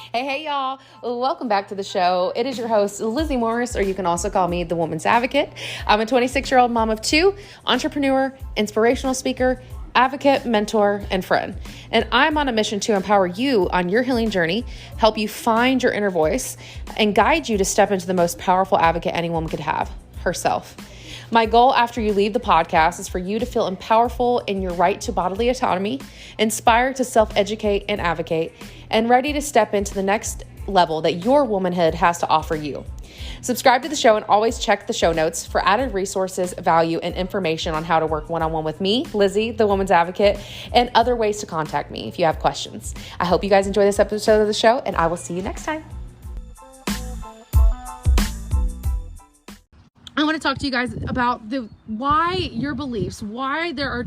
Hey, y'all. Welcome back to the show. It is your host, Lizzie Morris, or you can also call me the Woman's Advocate. I'm a 26-year-old mom of two, entrepreneur, inspirational speaker, advocate, mentor, and friend. And I'm on a mission to empower you on your healing journey, help you find your inner voice, and guide you to step into the most powerful advocate any woman could have, herself. My goal after you leave the podcast is for you to feel empowerful in your right to bodily autonomy, inspired to self-educate and advocate, and ready to step into the next level that your womanhood has to offer you. Subscribe to the show and always check the show notes for added resources, value, and information on how to work one-on-one with me, Lizzie, the Woman's Advocate, and other ways to contact me if you have questions. I hope you guys enjoy this episode of the show, and I will see you next time. I want to talk to you guys about why your beliefs, why there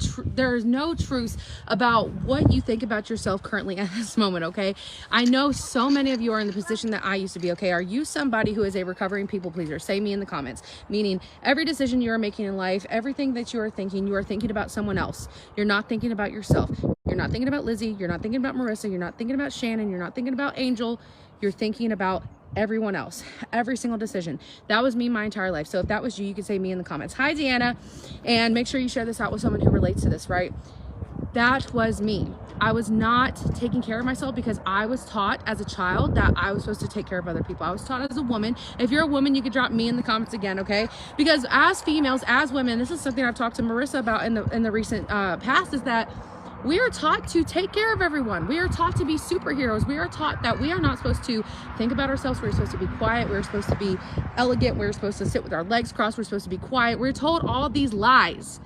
is no truth about what you think about yourself currently at this moment, okay? I know so many of you are in the position that I used to be, okay? Are you somebody who is a recovering people pleaser? Say me in the comments. Meaning every decision you are making in life, everything that you are thinking about someone else. You're not thinking about yourself. You're not thinking about Lizzie. You're not thinking about Marissa. You're not thinking about Shannon. You're not thinking about Angel. You're thinking about everyone else, every single decision. That was me my entire life. So if that was you, you could say me in the comments. Hi, Deanna. And make sure you share this out with someone who relates to this, right? That was me. I was not taking care of myself because I was taught as a child that I was supposed to take care of other people. I was taught as a woman. If you're a woman, you could drop me in the comments again, okay? Because as females, as women, this is something I've talked to Marissa about in the recent past, is that we are taught to take care of everyone. We are taught to be superheroes. We are taught that we are not supposed to think about ourselves. We're supposed to be quiet. We're supposed to be elegant. We're supposed to sit with our legs crossed. We're supposed to be quiet. We're told all these lies.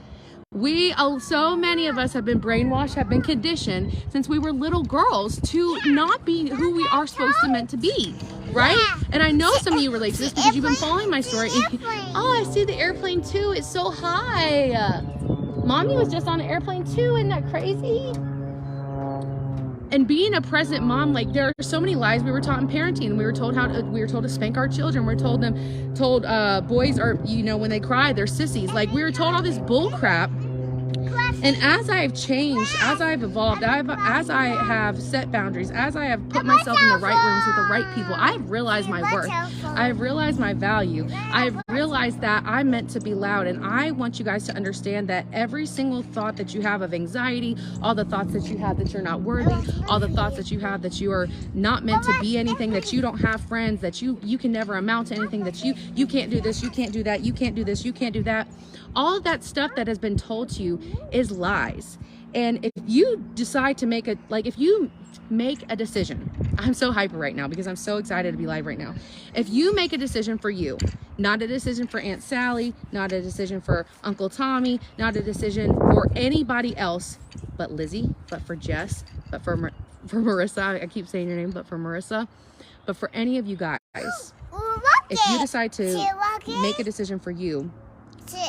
So many of us have been brainwashed, have been conditioned since we were little girls to not be who we are supposed to meant to be, right? And I know some of you relate to this because you've been following my story. Oh, I see the airplane too. It's so high. Mommy was just on an airplane too. Isn't that crazy? And being a present mom, like there are so many lies we were taught in parenting. We were told to spank our children. We were told boys are, when they cry, they're sissies. Like we were told all this bull crap. And as I've changed, as I've evolved, as I have set boundaries, as I have put myself in the right rooms with the right people, I've realized my worth. I've realized my value. I've realized that I'm meant to be loud. And I want you guys to understand that every single thought that you have of anxiety, all the thoughts that you have that you're not worthy, all the thoughts that you have that you are not meant to be anything, that you don't have friends, that you can never amount to anything, that you can't do this, you can't do that, you can't do this, you can't do that. All of that stuff that has been told to you is lies. And if you decide to make a decision, I'm so hyper right now because I'm so excited to be live right now. If you make a decision for you, not a decision for Aunt Sally, not a decision for Uncle Tommy, not a decision for anybody else but Lizzie, but for Jess, but for Marissa, I keep saying your name, but for Marissa, but for any of you guys, if you decide to make a decision for you,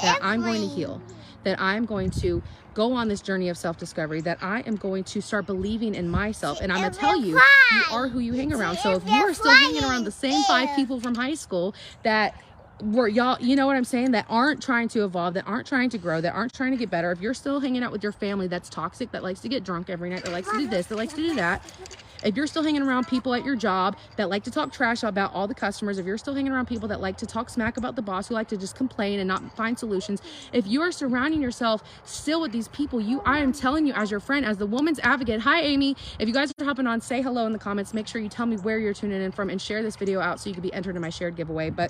that I'm going to heal, that I'm going to go on this journey of self-discovery, that I am going to start believing in myself. And I'm going to tell you, you are who you hang around. So if you are still hanging around the same 5 people from high school that were y'all, you know what I'm saying, that aren't trying to evolve, that aren't trying to grow, that aren't trying to get better, if you're still hanging out with your family that's toxic, that likes to get drunk every night, that likes to do this, that likes to do that, if you're still hanging around people at your job that like to talk trash about all the customers, if you're still hanging around people that like to talk smack about the boss, who like to just complain and not find solutions, if you are surrounding yourself still with these people, I am telling you as your friend, as the Woman's Advocate, hi Amy, if you guys are hopping on, say hello in the comments, make sure you tell me where you're tuning in from and share this video out so you can be entered in my shared giveaway. But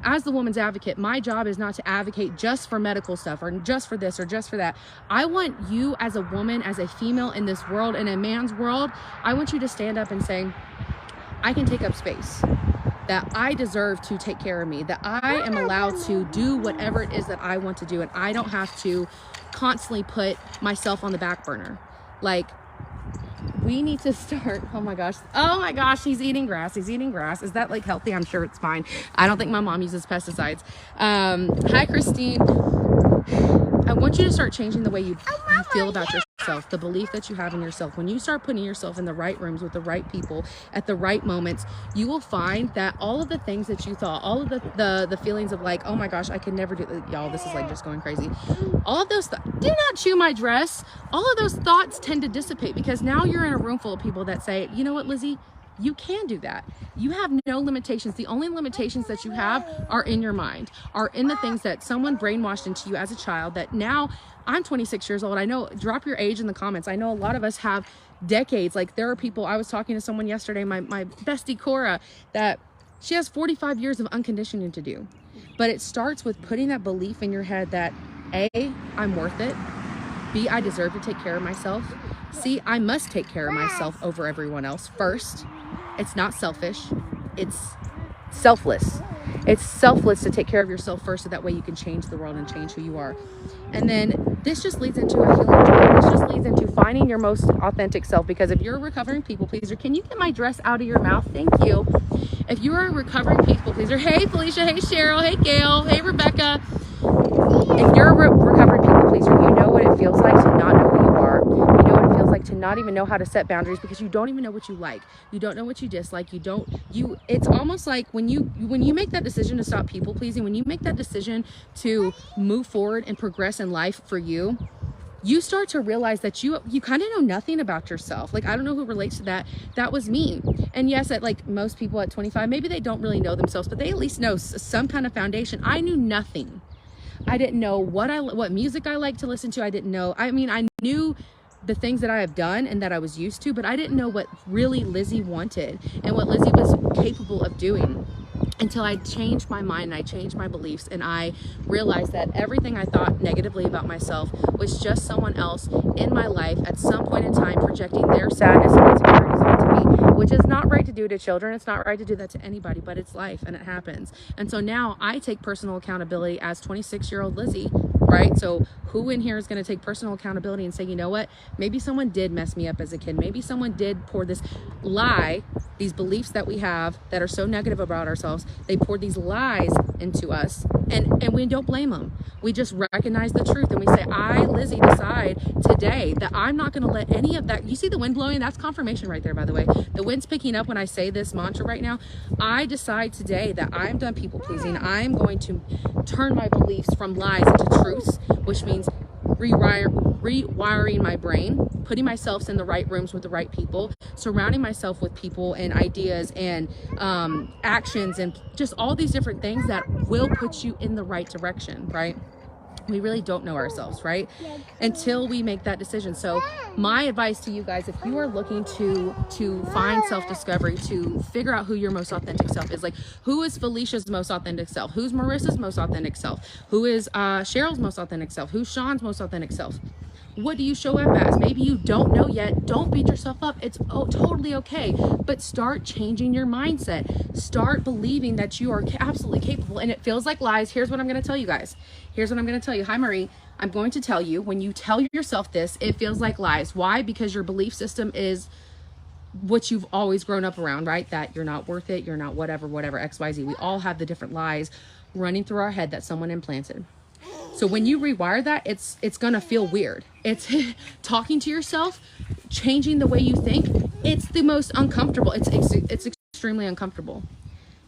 as the Woman's Advocate, my job is not to advocate just for medical stuff or just for this or just for that. I want you as a woman, as a female in this world, in a man's world, I want you to stand up and say, I can take up space, that I deserve to take care of me, that I am allowed to do whatever it is that I want to do, and I don't have to constantly put myself on the back burner. Like, we need to start, oh my gosh, he's eating grass. Is that like healthy? I'm sure it's fine. I don't think my mom uses pesticides. Hi Christine. I want you to start changing the way you feel about yourself, the belief that you have in yourself. When you start putting yourself in the right rooms with the right people at the right moments, you will find that all of the things that you thought, all of the feelings of like, oh my gosh, I can never do this. Y'all, this is like just going crazy. All of those, do not chew my dress. All of those thoughts tend to dissipate because now you're in a room full of people that say, you know what, Lizzie, You can do that. You have no limitations. The only limitations that you have are in your mind, are in the things that someone brainwashed into you as a child that now I'm 26 years old. I know, drop your age in the comments. I know a lot of us have decades. Like there are people, I was talking to someone yesterday, my bestie Cora, that she has 45 years of unconditioning to do. But it starts with putting that belief in your head that A, I'm worth it. B, I deserve to take care of myself. C, I must take care of myself over everyone else first. It's not selfish, it's selfless. It's selfless to take care of yourself first, so that way you can change the world and change who you are. And then this just leads into a healing journey. This just leads into finding your most authentic self, because if you're a recovering people pleaser, can you get my dress out of your mouth? Thank you. If you are a recovering people pleaser, hey Felicia, hey Cheryl, hey Gail, hey Rebecca. If you're a recovering people pleaser, you know what it feels like to not know who you are. You know what it feels like to not even know how to set boundaries, because you don't even know what you like. You don't know what you dislike. It's almost like when you make that decision to stop people pleasing, when you make that decision to move forward and progress in life for you, you start to realize that you kind of know nothing about yourself. Like, I don't know who relates to that. That was me. And yes, at like most people at 25, maybe they don't really know themselves, but they at least know some kind of foundation. I knew nothing. I didn't know what music I like to listen to. I didn't know. I mean, I knew the things that I have done and that I was used to, but I didn't know what really Lizzie wanted and what Lizzie was capable of doing, until I changed my mind and I changed my beliefs, and I realized that everything I thought negatively about myself was just someone else in my life at some point in time projecting their sadness and insecurities onto me, which is not right to do to children. It's not right to do that to anybody, but it's life and it happens. And so now I take personal accountability as 26-year-old Lizzie, right? So who in here is going to take personal accountability and say, you know what, maybe someone did mess me up as a kid. Maybe someone did pour this lie, these beliefs that we have that are so negative about ourselves, they poured these lies into us, and we don't blame them. We just recognize the truth and we say, I, Lizzie, decide today that I'm not going to let any of that. You see the wind blowing? That's confirmation right there, by the way. The wind's picking up when I say this mantra right now. I decide today that I'm done people pleasing. I'm going to turn my beliefs from lies into truths, which means rewiring my brain, putting myself in the right rooms with the right people, surrounding myself with people and ideas and actions and just all these different things that will put you in the right direction, right? We really don't know ourselves, right? Until we make that decision. So my advice to you guys, if you are looking to find self-discovery, to figure out who your most authentic self is, like who is Felicia's most authentic self? Who's Marissa's most authentic self? Who is Cheryl's most authentic self? Who's Sean's most authentic self? What do you show up as? Maybe you don't know yet. Don't beat yourself up. It's totally okay. But start changing your mindset. Start believing that you are absolutely capable. And it feels like lies. Here's what I'm going to tell you guys. Here's what I'm going to tell you. Hi, Marie. I'm going to tell you, when you tell yourself this, it feels like lies. Why? Because your belief system is what you've always grown up around, right? That you're not worth it. You're not whatever, XYZ. We all have the different lies running through our head that someone implanted. So when you rewire that, it's gonna feel weird. It's talking to yourself, changing the way you think. It's the most uncomfortable. It's extremely uncomfortable.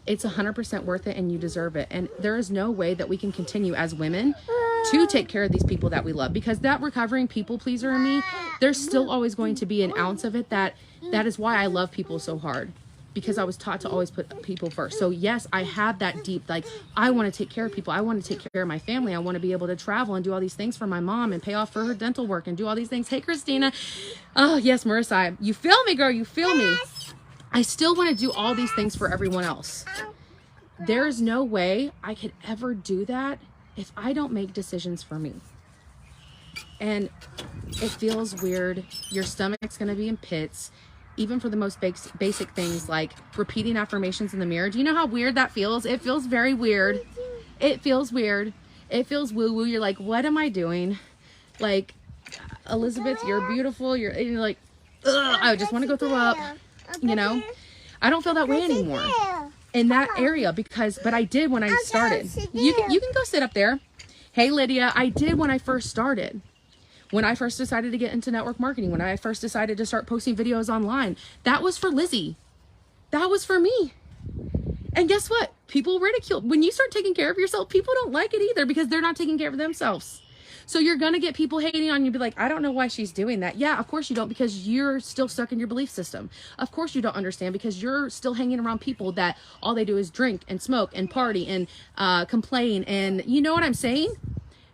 It's 100% worth it, and you deserve it. And there is no way that we can continue as women to take care of these people that we love, because that recovering people pleaser in me, there's still always going to be an ounce of it that is why I love people so hard. Because I was taught to always put people first. So yes, I have that deep, like, I want to take care of people. I want to take care of my family. I want to be able to travel and do all these things for my mom and pay off for her dental work and do all these things. Hey, Christina. Oh, yes, Marissa. You feel me, girl. You feel me. I still want to do all these things for everyone else. There's no way I could ever do that if I don't make decisions for me. And it feels weird. Your stomach's going to be in pits. Even for the most basic things like repeating affirmations in the mirror. Do you know how weird that feels? It feels very weird. It feels weird. It feels woo-woo. You're like, what am I doing? Like, Elizabeth, you're beautiful. You're like, ugh, I just want to go throw up. You know? I don't feel that way anymore in that area but I did when I started. You can go sit up there. Hey, Lydia, I did when I first started. When I first decided to get into network marketing, when I first decided to start posting videos online, that was for Lizzie. That was for me. And guess what? People ridicule. When you start taking care of yourself, people don't like it either, because they're not taking care of themselves. So you're going to get people hating on you, be like, I don't know why she's doing that. Yeah, of course you don't, because you're still stuck in your belief system. Of course you don't understand, because you're still hanging around people that all they do is drink and smoke and party and complain. And you know what I'm saying?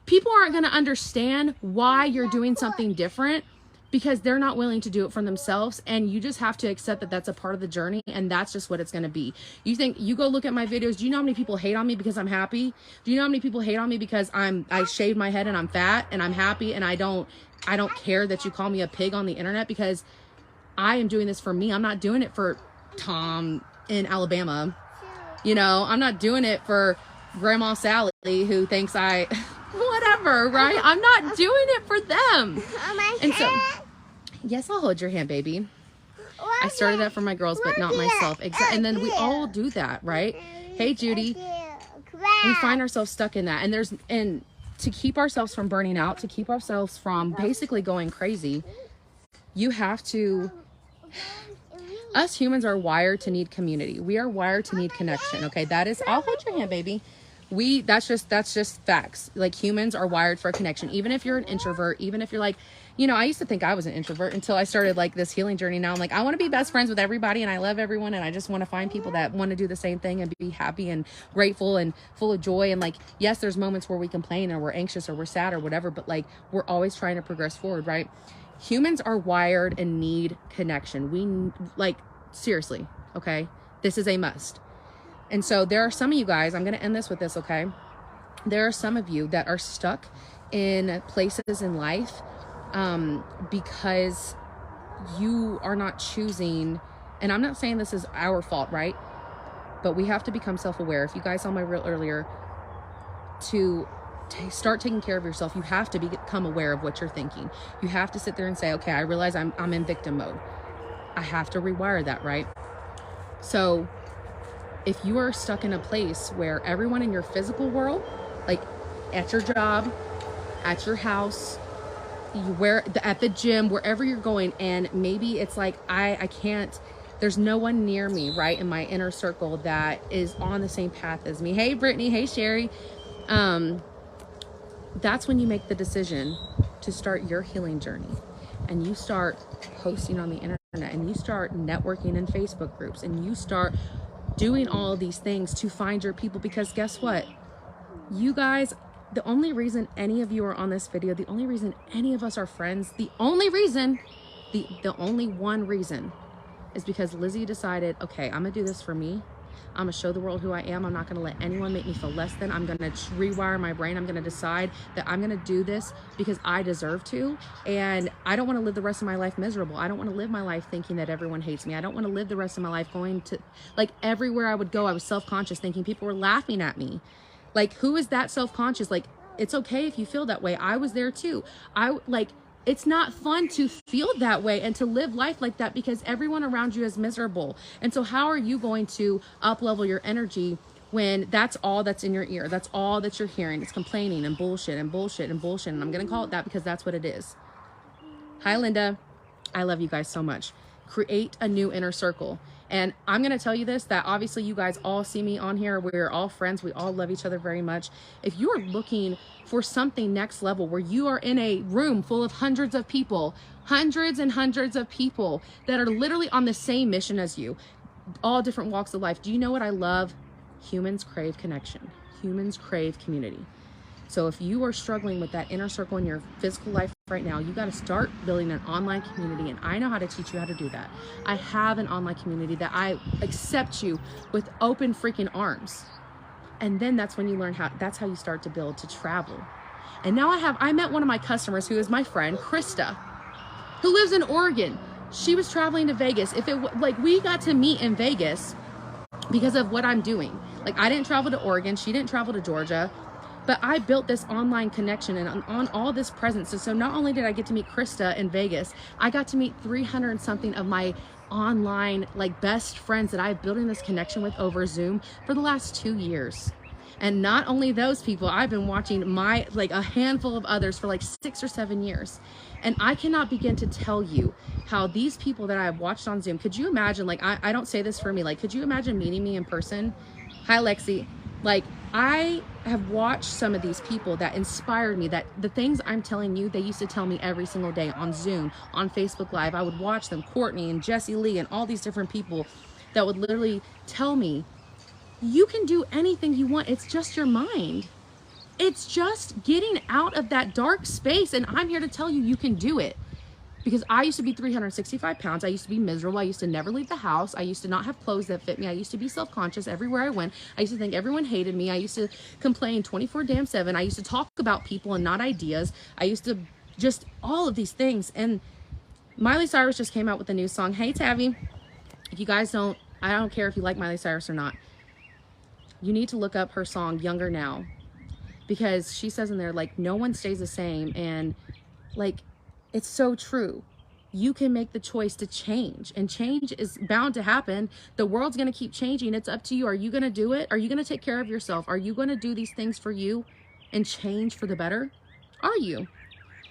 People aren't going to understand why you're doing something different, because they're not willing to do it for themselves. And you just have to accept that that's a part of the journey, and that's just what it's going to be. You think, you go look at my videos, do you know how many people hate on me because I'm happy? Do you know how many people hate on me because I shaved my head and I'm fat and I'm happy, and I don't care that you call me a pig on the internet, because I am doing this for me. I'm not doing it for Tom in Alabama. You know, I'm not doing it for Grandma Sally who thinks whatever, right? I'm not doing it for them. And so, yes, I'll hold your hand, baby. I started that for my girls, but not myself. And then we all do that, right? Hey, Judy. We find ourselves stuck in that. And to keep ourselves from burning out, to keep ourselves from basically going crazy, you have to... Us humans are wired to need community. We are wired to need connection, okay? That is... I'll hold your hand, baby. That's just facts. Like, humans are wired for a connection. Even if you're an introvert, even if you're like, you know, I used to think I was an introvert until I started like this healing journey. Now I'm like, I want to be best friends with everybody, and I love everyone, and I just want to find people that want to do the same thing and be happy and grateful and full of joy. And like, yes, there's moments where we complain or we're anxious or we're sad or whatever, but like, we're always trying to progress forward, right? Humans are wired and need connection. We like, seriously, okay? This is a must. And so there are some of you guys, I'm going to end this with this, okay? There are some of you that are stuck in places in life because you are not choosing, and I'm not saying this is our fault, right? But we have to become self-aware. If you guys saw my reel earlier, to start taking care of yourself, you have to become aware of what you're thinking. You have to sit there and say, okay, I realize I'm in victim mode. I have to rewire that, right? So if you are stuck in a place where everyone in your physical world, like at your job, at your house, at the gym, wherever you're going, and maybe it's like, I can't, there's no one near me, right, in my inner circle that is on the same path as me. Hey, Brittany. Hey, Sherry. That's when you make the decision to start your healing journey, and you start posting on the internet, and you start networking in Facebook groups, and you start doing all of these things to find your people. Because guess what? You guys, the only reason any of you are on this video, the only reason any of us are friends, the only one reason is because Lizzie decided, okay, I'm gonna do this for me. I'm gonna show the world who I am. I'm not gonna let anyone make me feel less than. I'm gonna rewire my brain. I'm gonna decide that I'm gonna do this because I deserve to. And I don't wanna live the rest of my life miserable. I don't wanna live my life thinking that everyone hates me. I don't wanna live the rest of my life going to, like, everywhere I would go, I was self-conscious, thinking people were laughing at me. Like, who is that self-conscious? Like, it's okay if you feel that way. I was there too. It's not fun to feel that way and to live life like that, because everyone around you is miserable. And so how are you going to up-level your energy when that's all that's in your ear? That's all that you're hearing. It's complaining and bullshit and bullshit and bullshit. And I'm going to call it that because that's what it is. Hi, Linda. I love you guys so much. Create a new inner circle. And I'm going to tell you this, that obviously you guys all see me on here. We're all friends. We all love each other very much. If you are looking for something next level, where you are in a room full of hundreds of people, hundreds and hundreds of people that are literally on the same mission as you, all different walks of life. Do you know what I love? Humans crave connection. Humans crave community. So if you are struggling with that inner circle in your physical life right now, you got to start building an online community. And I know how to teach you how to do that. I have an online community that I accept you with open freaking arms. And then that's when you learn that's how you start to build, to travel. And now I met one of my customers who is my friend, Krista, who lives in Oregon. She was traveling to Vegas. We got to meet in Vegas because of what I'm doing. Like, I didn't travel to Oregon. She didn't travel to Georgia. But I built this online connection and on all this presence. And so not only did I get to meet Krista in Vegas, I got to meet 300 and something of my online, like, best friends that I've building this connection with over Zoom for the last 2 years. And not only those people, I've been watching a handful of others for like 6 or 7 years. And I cannot begin to tell you how these people that I've watched on Zoom, could you imagine, like, I don't say this for me, like, could you imagine meeting me in person? Hi, Lexi. Like, I have watched some of these people that inspired me, that the things I'm telling you, they used to tell me every single day on Zoom, on Facebook Live. I would watch them, Courtney and Jessie Lee and all these different people that would literally tell me, you can do anything you want. It's just your mind. It's just getting out of that dark space. And I'm here to tell you, you can do it. Because I used to be 365 pounds. I used to be miserable. I used to never leave the house. I used to not have clothes that fit me. I used to be self-conscious everywhere I went. I used to think everyone hated me. I used to complain 24/7. I used to talk about people and not ideas. I used to just all of these things. And Miley Cyrus just came out with a new song. Hey, Tabby. If you guys don't, I don't care if you like Miley Cyrus or not. You need to look up her song, Younger Now. Because she says in there, like, no one stays the same. And, like, it's so true. You can make the choice to change, and change is bound to happen. The world's going to keep changing. It's up to you. Are you going to do it? Are you going to take care of yourself? Are you going to do these things for you and change for the better? Are you?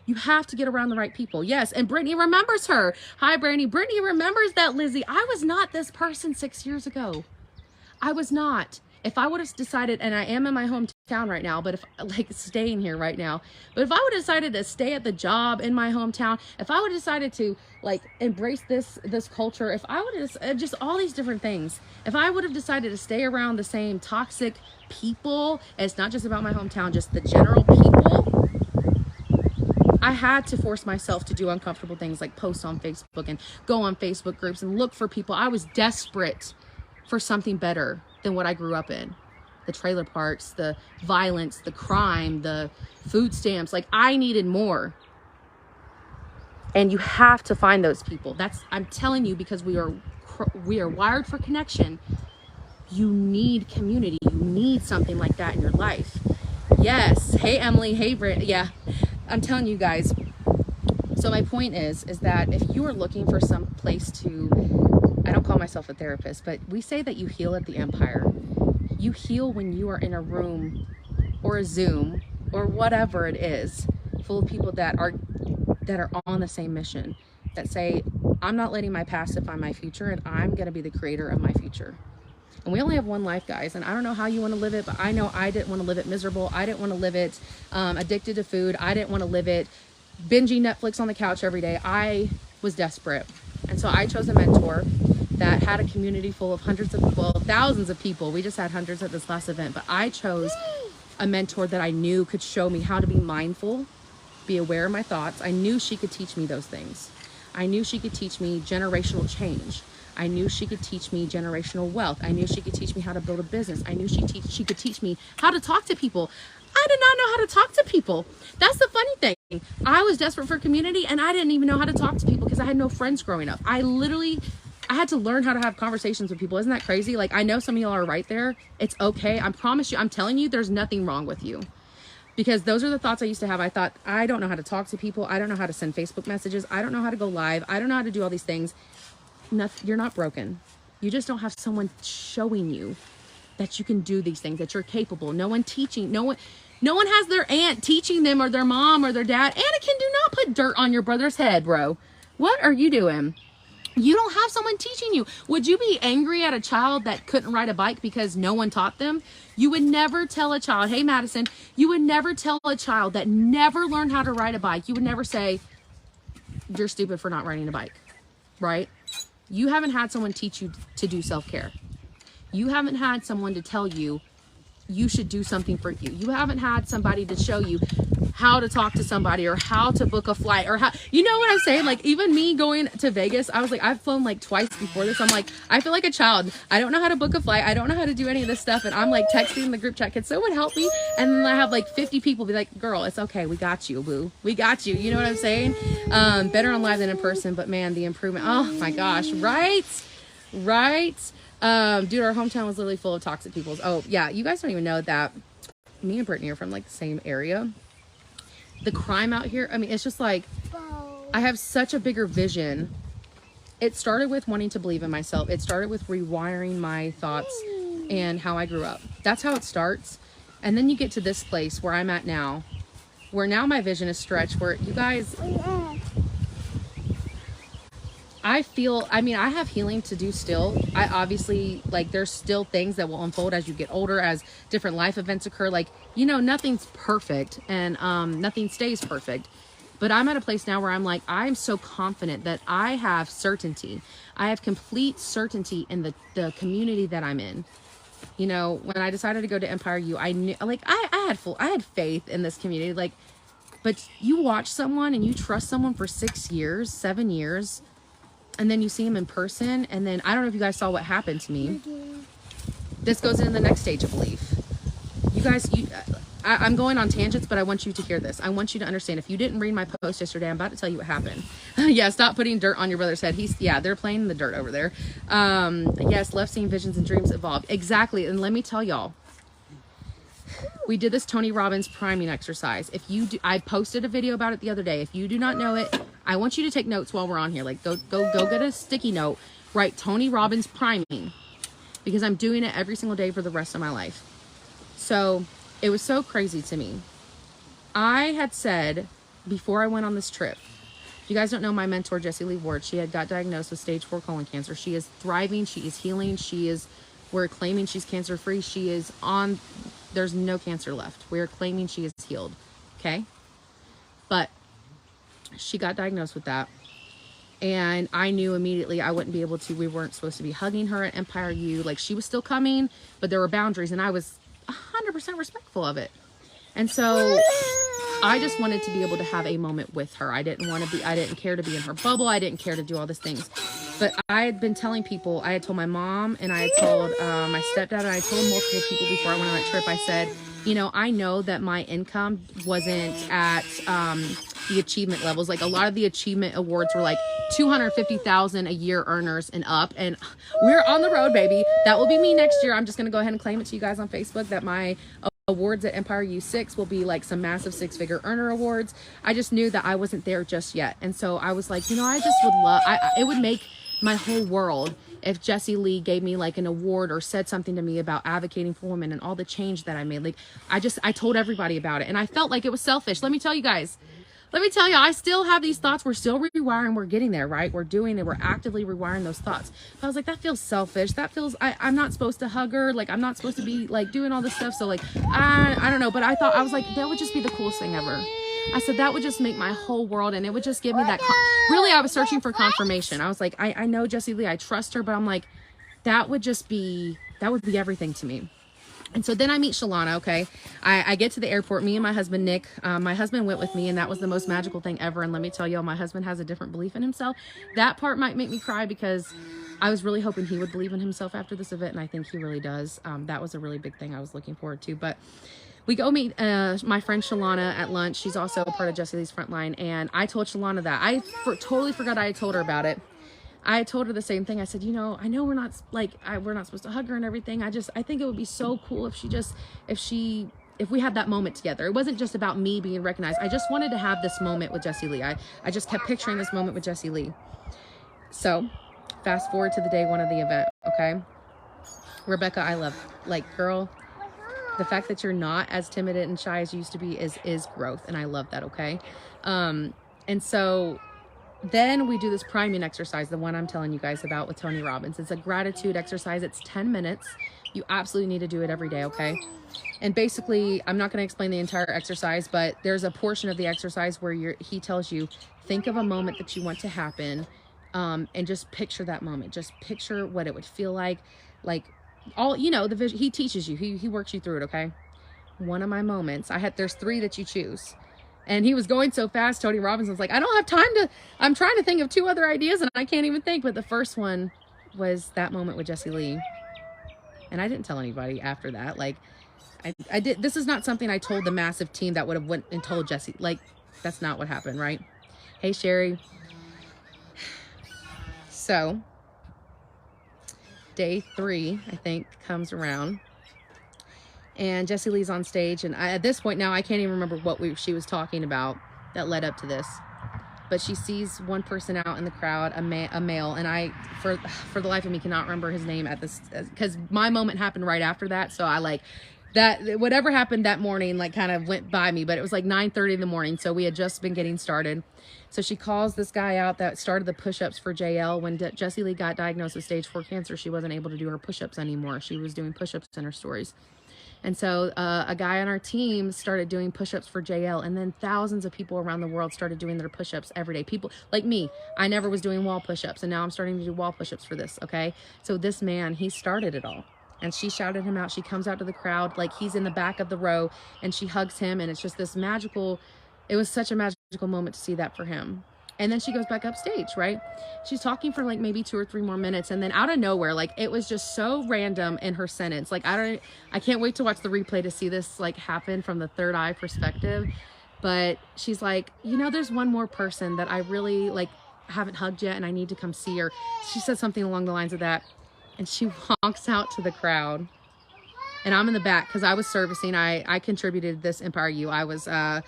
You have to get around the right people. Yes. And Brittany remembers her. Hi, Brittany. Brittany remembers that Lizzie. I was not this person 6 years ago. I was not. If I would have decided, and I am in my hometown right now, but if like staying here right now, but if I would have decided to stay at the job in my hometown, if I would have decided to like embrace this culture, if I would have just all these different things, if I would have decided to stay around the same toxic people, and it's not just about my hometown, just the general people, I had to force myself to do uncomfortable things like post on Facebook and go on Facebook groups and look for people. I was desperate for something better than what I grew up in. The trailer parks, the violence, the crime, the food stamps. Like, I needed more. And you have to find those people. I'm telling you, because we are wired for connection. You need community. You need something like that in your life. Yes. Hey, Emily. Hey, Britt. Yeah. I'm telling you guys. So my point is that if you are looking for some place to, I don't call myself a therapist, but we say that you heal at the Empire. You heal when you are in a room or a Zoom or whatever it is, full of people that are on the same mission, that say, I'm not letting my past define my future, and I'm going to be the creator of my future. And we only have one life, guys, and I don't know how you want to live it, but I know I didn't want to live it miserable. I didn't want to live it addicted to food. I didn't want to live it binging Netflix on the couch every day. I was desperate. And so I chose a mentor that had a community full of thousands of people. We just had hundreds at this last event, but I chose a mentor that I knew could show me how to be mindful, be aware of my thoughts. I knew she could teach me those things. I knew she could teach me generational change. I knew she could teach me generational wealth. I knew she could teach me how to build a business. I knew she could teach me how to talk to people. I did not know how to talk to people. That's the funny thing. I was desperate for community, and I didn't even know how to talk to people because I had no friends growing up. I had to learn how to have conversations with people. Isn't that crazy? Like, I know some of y'all are right there. It's okay. I promise you, I'm telling you, there's nothing wrong with you. Because those are the thoughts I used to have. I thought, I don't know how to talk to people. I don't know how to send Facebook messages. I don't know how to go live. I don't know how to do all these things. You're not broken. You just don't have someone showing you that you can do these things, that you're capable. No one teaching, no one has their aunt teaching them, or their mom or their dad. Anakin, do not put dirt on your brother's head, bro. What are you doing? You don't have someone teaching you. Would you be angry at a child that couldn't ride a bike because no one taught them? You would never tell a child, hey, Madison, you would never tell a child that never learned how to ride a bike. You would never say, you're stupid for not riding a bike, right? You haven't had someone teach you to do self-care. You haven't had someone to tell you you should do something for you. You haven't had somebody to show you how to talk to somebody, or how to book a flight, or how, you know what I'm saying? Like, even me going to Vegas, I was like, I've flown like twice before this. I'm like, I feel like a child. I don't know how to book a flight. I don't know how to do any of this stuff. And I'm like texting the group chat, can someone help me? And then I have like 50 people be like, girl, it's okay. We got you, boo. We got you. You know what I'm saying? Better on live than in person, but man, the improvement. Oh my gosh. Right. Dude, our hometown was literally full of toxic people. Oh yeah. You guys don't even know that me and Brittany are from like the same area. The crime out here, I mean, it's just like, I have such a bigger vision. It started with wanting to believe in myself. It started with rewiring my thoughts and how I grew up. That's how it starts. And then you get to this place where I'm at now, where now my vision is stretched, where you guys, I feel, I mean, I have healing to do still. I obviously, like, there's still things that will unfold as you get older, as different life events occur. Like, you know, nothing's perfect, and nothing stays perfect. But I'm at a place now where I'm like, I'm so confident that I have certainty. I have complete certainty in the community that I'm in. You know, when I decided to go to Empire U, I knew, like, I had faith in this community. Like, but you watch someone and you trust someone for 6 years, 7 years, and then you see them in person, and then I don't know if you guys saw what happened to me. This goes into the next stage of belief. You guys, I'm going on tangents, but I want you to hear this. I want you to understand. If you didn't read my post yesterday, I'm about to tell you what happened. Yeah, stop putting dirt on your brother's head. They're playing in the dirt over there. Yes, left seeing visions and dreams evolve. Exactly. And let me tell y'all, we did this Tony Robbins priming exercise. If you do, I posted a video about it the other day. If you do not know it, I want you to take notes while we're on here. Like, go get a sticky note, write Tony Robbins priming, because I'm doing it every single day for the rest of my life. So it was so crazy to me. I had said before I went on this trip, you guys don't know my mentor, Jessie Lee Ward. She had got diagnosed with stage 4 colon cancer. She is thriving. She is healing. We're claiming she's cancer free. There's no cancer left. We're claiming she is healed. Okay. But she got diagnosed with that. And I knew immediately I wouldn't be able to, we weren't supposed to be hugging her at Empire U. Like, she was still coming, but there were boundaries, and I was 100% respectful of it. And so I just wanted to be able to have a moment with her. I didn't care to be in her bubble. I didn't care to do all these things. But I had been telling people, I had told my mom, and I had told my stepdad, and I told multiple people before I went on that trip. I said, you know, I know that my income wasn't at the achievement levels. Like, a lot of the achievement awards were like $250,000 a year earners and up. And we're on the road, baby. That will be me next year. I'm just going to go ahead and claim it to you guys on Facebook that my awards at Empire U6 will be like some massive 6-figure earner awards. I just knew that I wasn't there just yet. And so I was like, you know, I just would love, it would make my whole world if Jessie Lee gave me like an award or said something to me about advocating for women and all the change that I made. Like, I told everybody about it, and I felt like it was selfish. Let me tell you guys, I still have these thoughts. We're still rewiring. We're getting there, right? We're doing it. We're actively rewiring those thoughts. But I was like, that feels selfish. That feels, I'm not supposed to hug her. Like, I'm not supposed to be like doing all this stuff. So like, I don't know. But I was like, that would just be the coolest thing ever. I said, that would just make my whole world, and it would just give me that. Really, I was searching for confirmation. I was like, I know Jessie Lee, I trust her, but I'm like, that would be everything to me. And so then I meet Shalana, okay? I get to the airport, me and my husband, Nick. My husband went with me, and that was the most magical thing ever. And let me tell you, my husband has a different belief in himself. That part might make me cry, because I was really hoping he would believe in himself after this event, and I think he really does. That was a really big thing I was looking forward to. But we go meet my friend Shalana at lunch. She's also a part of Jessie Lee's Frontline. And I told Shalana that. I totally forgot I had told her about it. I told her the same thing. I said, you know, I know we're not supposed to hug her and everything. I think it would be so cool if we had that moment together. It wasn't just about me being recognized. I just wanted to have this moment with Jessie Lee. I just kept picturing this moment with Jessie Lee. So fast forward to the day one of the event. Okay. Rebecca, I love, like, girl, the fact that you're not as timid and shy as you used to be is growth. And I love that. Okay. And so then we do this priming exercise, the one I'm telling you guys about with Tony Robbins. It's a gratitude exercise. It's 10 minutes. You absolutely need to do it every day, okay? And basically, I'm not going to explain the entire exercise, but there's a portion of the exercise where he tells you, think of a moment that you want to happen, and just picture that moment. Just picture what it would feel like all, you know, the vision. He teaches you. He works you through it, okay? One of my moments, there's 3 that you choose. And he was going so fast, Tony Robbins was like, I don't have time I'm trying to think of 2 other ideas, and I can't even think. But the first one was that moment with Jessie Lee. And I didn't tell anybody after that. Like, I did. This is not something I told the massive team that would have went and told Jessie. Like, that's not what happened, right? Hey, Sherry. So day 3, I think, comes around. And Jessie Lee's on stage, and at this point now, I can't even remember what she was talking about that led up to this. But she sees one person out in the crowd, a male, and I, for the life of me, cannot remember his name at this, because my moment happened right after that. So I like that whatever happened that morning like kind of went by me, but it was like 9:30 in the morning, so we had just been getting started. So she calls this guy out that started the push-ups for JL. When Jessie Lee got diagnosed with stage 4 cancer, she wasn't able to do her push-ups anymore. She was doing push-ups in her stories. And so a guy on our team started doing push-ups for JL, and then thousands of people around the world started doing their push-ups every day. People like me, I never was doing wall push-ups, and now I'm starting to do wall push-ups for this, okay? So this man, he started it all. And she shouted him out. She comes out to the crowd like he's in the back of the row, and she hugs him, and it's just this magical, it was such a magical moment to see that for him. And then she goes back upstage, right? She's talking for like maybe 2 or 3 more minutes, and then out of nowhere, like it was just so random in her sentence. Like I can't wait to watch the replay to see this like happen from the third eye perspective. But she's like, you know, there's one more person that I really like haven't hugged yet, and I need to come see her. She said something along the lines of that, and she walks out to the crowd. And I'm in the back because I was servicing. I contributed this Empire U. I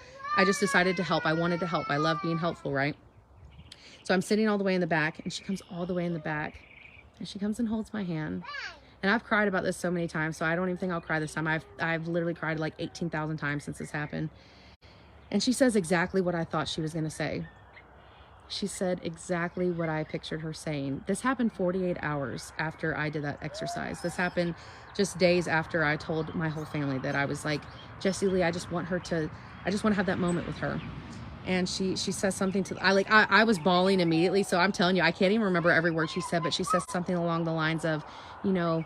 just decided to help. I wanted to help. I love being helpful, right? So I'm sitting all the way in the back, and she comes all the way in the back, and she comes and holds my hand. And I've cried about this so many times, so I don't even think I'll cry this time. I've literally cried like 18,000 times since this happened. And she says exactly what I thought she was going to say. She said exactly what I pictured her saying. This happened 48 hours after I did that exercise. This happened just days after I told my whole family that I was like, Jessie Lee, I just want to have that moment with her. And she says something to, I was bawling immediately. So I'm telling you, I can't even remember every word she said, but she says something along the lines of, you know,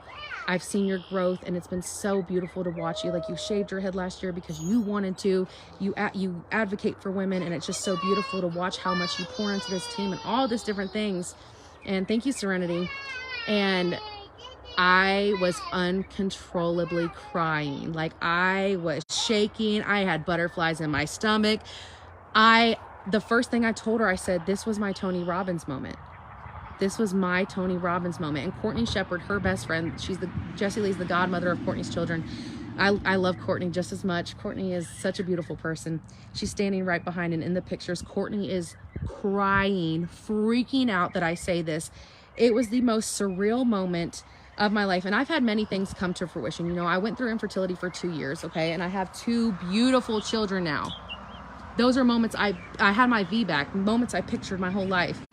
I've seen your growth, and it's been so beautiful to watch you. Like, you shaved your head last year because you wanted to, you advocate for women, and it's just so beautiful to watch how much you pour into this team and all these different things. And thank you, Serenity. And I was uncontrollably crying. Like, I was shaking. I had butterflies in my stomach. The first thing I told her, I said, this was my Tony Robbins moment. This was my Tony Robbins moment. And Courtney Shepard, her best friend, Jessie Lee's the godmother of Courtney's children. I love Courtney just as much. Courtney is such a beautiful person. She's standing right behind, and in the pictures, Courtney is crying, freaking out that I say this. It was the most surreal moment of my life. And I've had many things come to fruition. You know, I went through infertility for 2 years, okay? And I have 2 beautiful children now. Those are moments I had my VBAC, moments I pictured my whole life.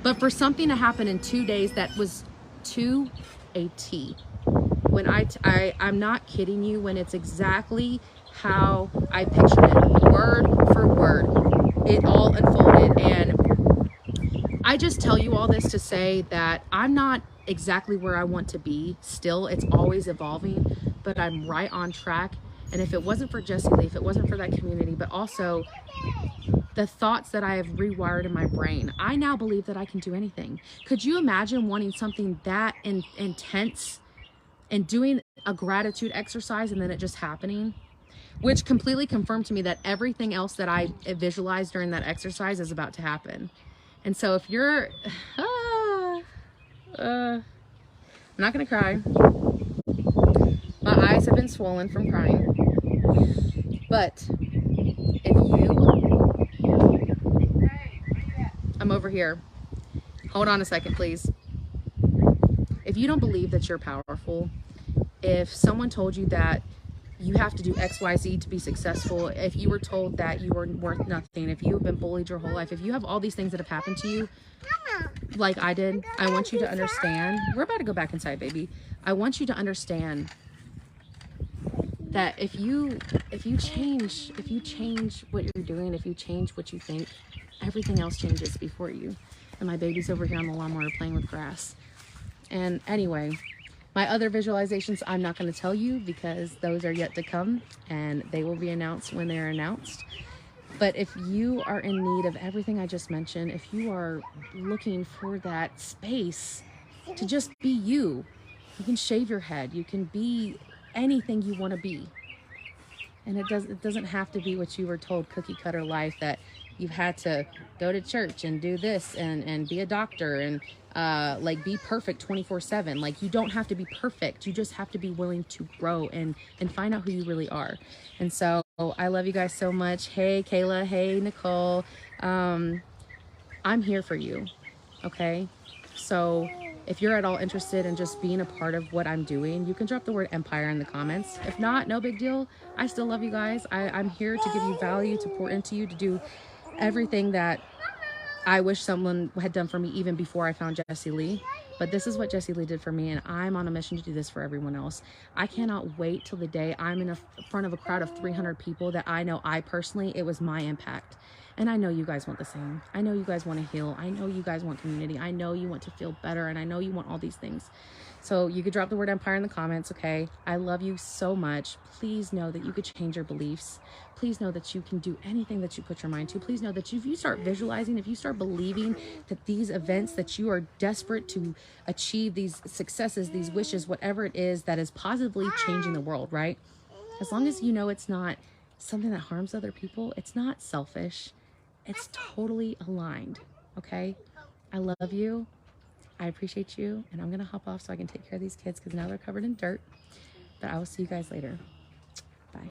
But for something to happen in 2 days that was to a T, when I'm not kidding you, when it's exactly how I pictured it, word for word, it all unfolded. And I just tell you all this to say that I'm not exactly where I want to be still. It's always evolving, but I'm right on track. And if it wasn't for Jessie Lee, if it wasn't for that community, but also the thoughts that I have rewired in my brain, I now believe that I can do anything. Could you imagine wanting something that intense and doing a gratitude exercise and then it just happening? Which completely confirmed to me that everything else that I visualized during that exercise is about to happen. And so if you're, I'm not gonna cry. My eyes have been swollen from crying. But if I'm over here. Hold on a second, please. If you don't believe that you're powerful, if someone told you that you have to do X, Y, Z to be successful, if you were told that you were worth nothing, if you have been bullied your whole life, if you have all these things that have happened to you, like I did, I want you to understand. We're about to go back inside, baby. I want you to understand that if you change what you're doing, if you change what you think, everything else changes before you. And my baby's over here on the lawnmower playing with grass. And anyway, my other visualizations I'm not going to tell you because those are yet to come, and they will be announced when they're announced. But if you are in need of everything I just mentioned, if you are looking for that space to just be you, you can shave your head, you can be anything you want to be. And it doesn't have to be what you were told, cookie cutter life, that you've had to go to church and do this and be a doctor and like be perfect 24/7. Like, you don't have to be perfect. You just have to be willing to grow and find out who you really are. And so I love you guys so much. Hey, Kayla. Hey, Nicole. I'm here for you. Okay. So If you're at all interested in just being a part of what I'm doing, you can drop the word empire in the comments. If not, no big deal. I still love you guys. I'm here to give you value, to pour into you, to do everything that I wish someone had done for me even before I found Jessie Lee. But this is what Jessie Lee did for me, and I'm on a mission to do this for everyone else. I cannot wait till the day I'm in front of a crowd of 300 people that I know it was my impact. And I know you guys want the same. I know you guys want to heal. I know you guys want community. I know you want to feel better, and I know you want all these things. So you could drop the word empire in the comments, okay? I love you so much. Please know that you could change your beliefs. Please know that you can do anything that you put your mind to. Please know that if you start visualizing, if you start believing that these events that you are desperate to achieve, these successes, these wishes, whatever it is that is positively changing the world, right? As long as you know it's not something that harms other people, it's not selfish, it's totally aligned, okay? I love you. I appreciate you, and I'm gonna hop off so I can take care of these kids because now they're covered in dirt. But I will see you guys later.